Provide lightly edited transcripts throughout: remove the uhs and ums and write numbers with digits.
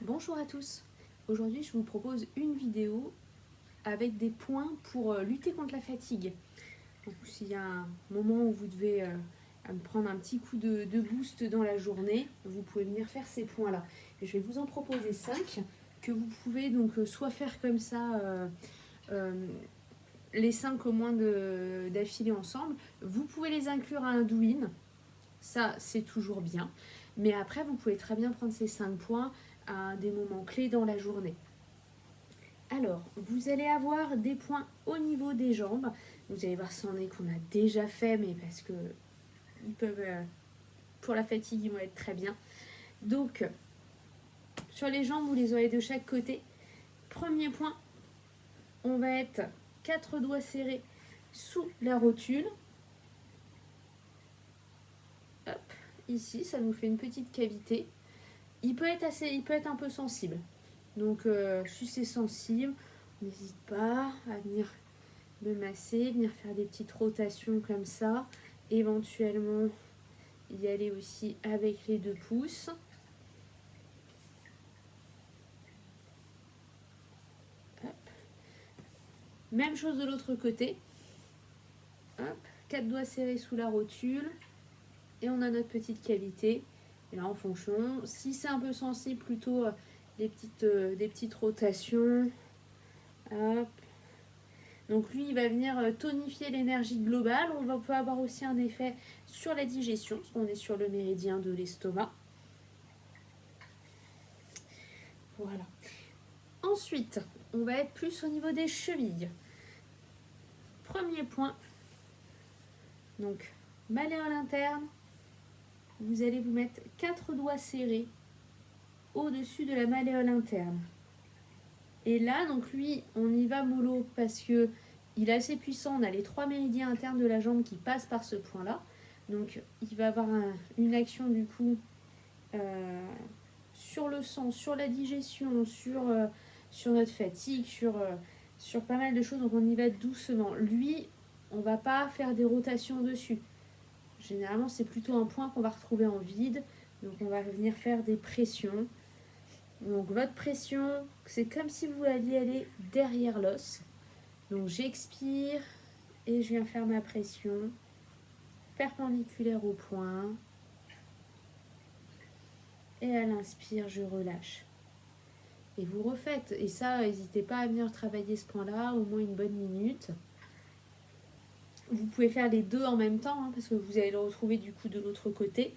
Bonjour à tous. Aujourd'hui, je vous propose une vidéo avec des points pour lutter contre la fatigue. Donc, s'il y a un moment où vous devez prendre un petit coup de boost dans la journée, vous pouvez venir faire ces points-là. Et je vais vous en proposer 5 que vous pouvez donc soit faire comme ça, les 5 au moins d'affilée ensemble. Vous pouvez les inclure à un do-in, ça c'est toujours bien. Mais après, vous pouvez très bien prendre ces 5 points à des moments clés dans la journée. Alors, vous allez avoir des points au niveau des jambes. Vous allez voir, c'en est qu'on a déjà fait, mais parce que ils peuvent, pour la fatigue, ils vont être très bien. Donc, sur les jambes ou les oreilles de chaque côté, premier point, on va être 4 doigts serrés sous la rotule. Hop, ici, ça nous fait une petite cavité. Il peut être un peu sensible. Donc, si c'est sensible, n'hésite pas à venir le masser, venir faire des petites rotations comme ça. Éventuellement, y aller aussi avec les 2 pouces. Hop. Même chose de l'autre côté. Hop. 4 doigts serrés sous la rotule. Et on a notre petite cavité. Et là, en fonction, si c'est un peu sensible, plutôt des petites rotations. Hop. Donc lui, il va venir tonifier l'énergie globale. On peut avoir aussi un effet sur la digestion, parce qu'on est sur le méridien de l'estomac. Voilà. Ensuite, on va être plus au niveau des chevilles. Premier point. Donc, malléole interne. Vous allez vous mettre 4 doigts serrés au-dessus de la malléole interne. Et là, donc lui, on y va mollo parce que il est assez puissant. On a les 3 méridiens internes de la jambe qui passent par ce point-là. Donc, il va avoir une action du coup sur le sang, sur la digestion, sur notre fatigue, sur pas mal de choses. Donc, on y va doucement. Lui, on va pas faire des rotations dessus. Généralement, c'est plutôt un point qu'on va retrouver en vide. Donc, on va venir faire des pressions. Donc, votre pression, c'est comme si vous alliez aller derrière l'os. Donc, j'expire et je viens faire ma pression perpendiculaire au point. Et à l'inspire, je relâche. Et vous refaites. Et ça, n'hésitez pas à venir travailler ce point-là, au moins une bonne minute. Vous pouvez faire les deux en même temps, hein, parce que vous allez le retrouver du coup de l'autre côté.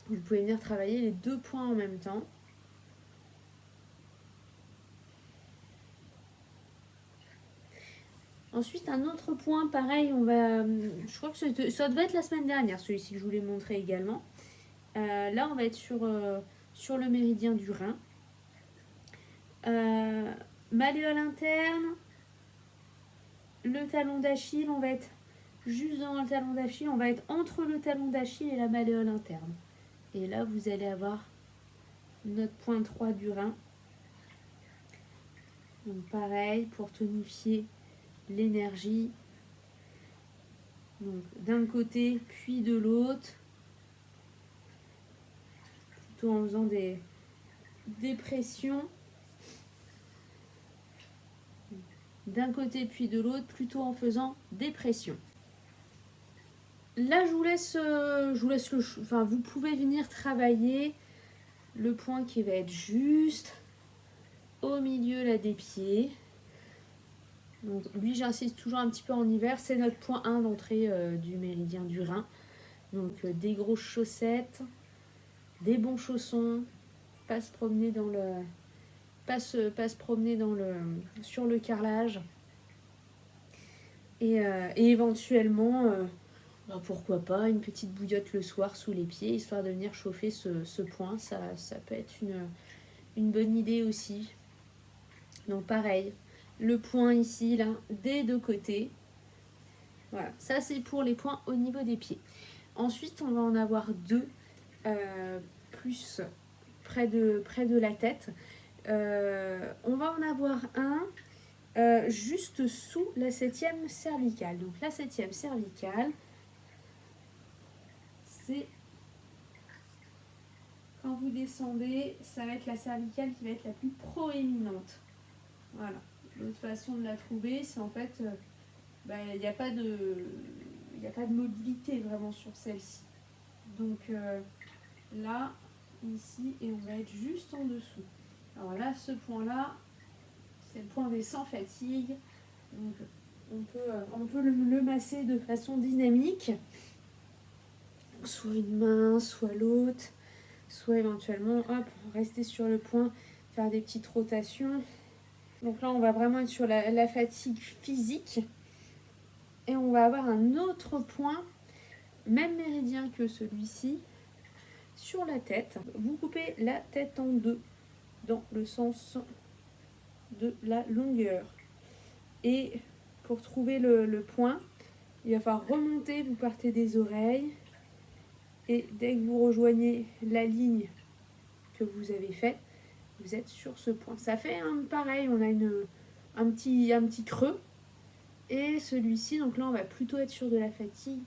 Vous pouvez venir travailler les 2 points en même temps. Ensuite, un autre point, pareil, je crois que ça devait être la semaine dernière, celui-ci que je vous l'ai montré également. Là, on va être sur le méridien du rein. Malléole interne, le talon d'Achille, on va être juste devant le talon d'Achille, on va être entre le talon d'Achille et la malléole interne. Et là, vous allez avoir notre point 3 du rein. Donc pareil, pour tonifier l'énergie. Donc d'un côté, puis de l'autre. Plutôt en faisant des pressions. D'un côté, puis de l'autre, plutôt en faisant des pressions. Là, je vous laisse vous pouvez venir travailler le point qui va être juste au milieu là, des pieds. Donc lui, j'insiste toujours un petit peu en hiver, c'est notre point 1 d'entrée du méridien du rein. Donc des grosses chaussettes, des bons chaussons, pas se promener sur le carrelage. Et éventuellement, pourquoi pas, une petite bouillotte le soir sous les pieds, histoire de venir chauffer ce point. Ça peut être une bonne idée aussi. Donc pareil, le point ici, là, des 2 côtés. Voilà, ça c'est pour les points au niveau des pieds. Ensuite, on va en avoir 2 plus près de la tête. On va en avoir un juste sous la 7e cervicale. Donc la 7e cervicale, c'est quand vous descendez, ça va être la cervicale qui va être la plus proéminente. Voilà. L'autre façon de la trouver, c'est en fait, il n'y a pas de mobilité vraiment sur celle-ci. Donc là, ici, et on va être juste en dessous. Alors là, ce point-là, c'est le point des sans fatigue. Donc on peut le masser de façon dynamique. Soit une main, soit l'autre. Soit éventuellement, hop, rester sur le point, faire des petites rotations. Donc là, on va vraiment être sur la fatigue physique. Et on va avoir un autre point, même méridien que celui-ci, sur la tête. Vous coupez la tête en deux, dans le sens de la longueur. Et pour trouver le point, il va falloir remonter, vous partez des oreilles. Et dès que vous rejoignez la ligne que vous avez faite, vous êtes sur ce point. Ça fait pareil, on a un petit creux. Et celui-ci, donc là, on va plutôt être sur de la fatigue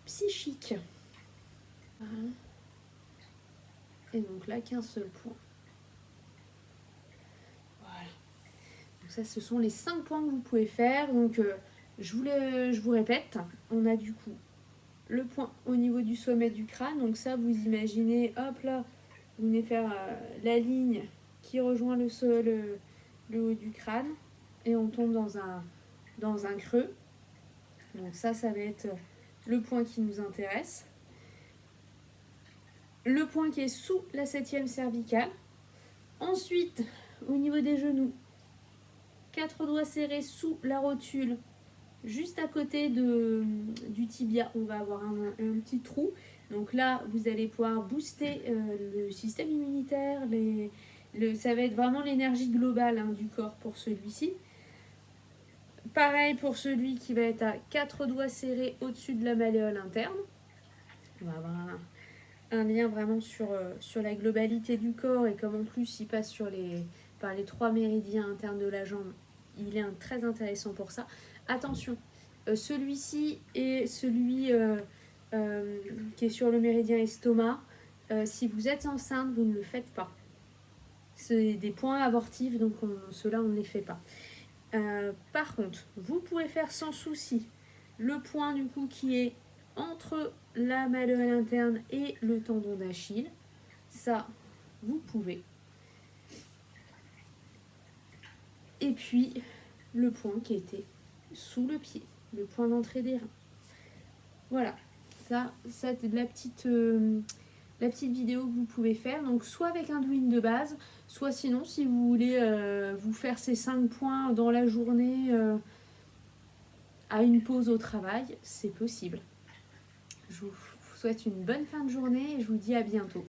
psychique. Voilà. Et donc là, qu'un seul point. Voilà. Donc ça, ce sont les 5 points que vous pouvez faire. Donc, je vous répète, on a du coup le point au niveau du sommet du crâne. Donc ça, vous imaginez, hop là, vous venez faire la ligne qui rejoint le haut du crâne. Et on tombe dans un creux. Donc ça va être le point qui nous intéresse. Le point qui est sous la 7e cervicale. Ensuite, au niveau des genoux, 4 doigts serrés sous la rotule, juste à côté du tibia, on va avoir un petit trou. Donc là, vous allez pouvoir booster le système immunitaire. Ça va être vraiment l'énergie globale du corps pour celui-ci. Pareil pour celui qui va être à 4 doigts serrés au-dessus de la malléole interne. On va avoir un lien vraiment sur la globalité du corps, et comme en plus il passe par les 3 méridiens internes de la jambe, il est très intéressant pour ça. Attention, celui-ci et celui qui est sur le méridien estomac, si vous êtes enceinte, vous ne le faites pas. C'est des points abortifs, donc ceux-là on ne les fait pas. Par contre, vous pouvez faire sans souci le point du coup qui est entre la malléole interne et le tendon d'Achille. Ça, vous pouvez. Et puis, le point qui était sous le pied, le point d'entrée des reins. Voilà, ça c'est la petite vidéo que vous pouvez faire. Donc, soit avec un douine de base, soit sinon, si vous voulez vous faire ces 5 points dans la journée à une pause au travail, c'est possible. Je vous souhaite une bonne fin de journée et je vous dis à bientôt.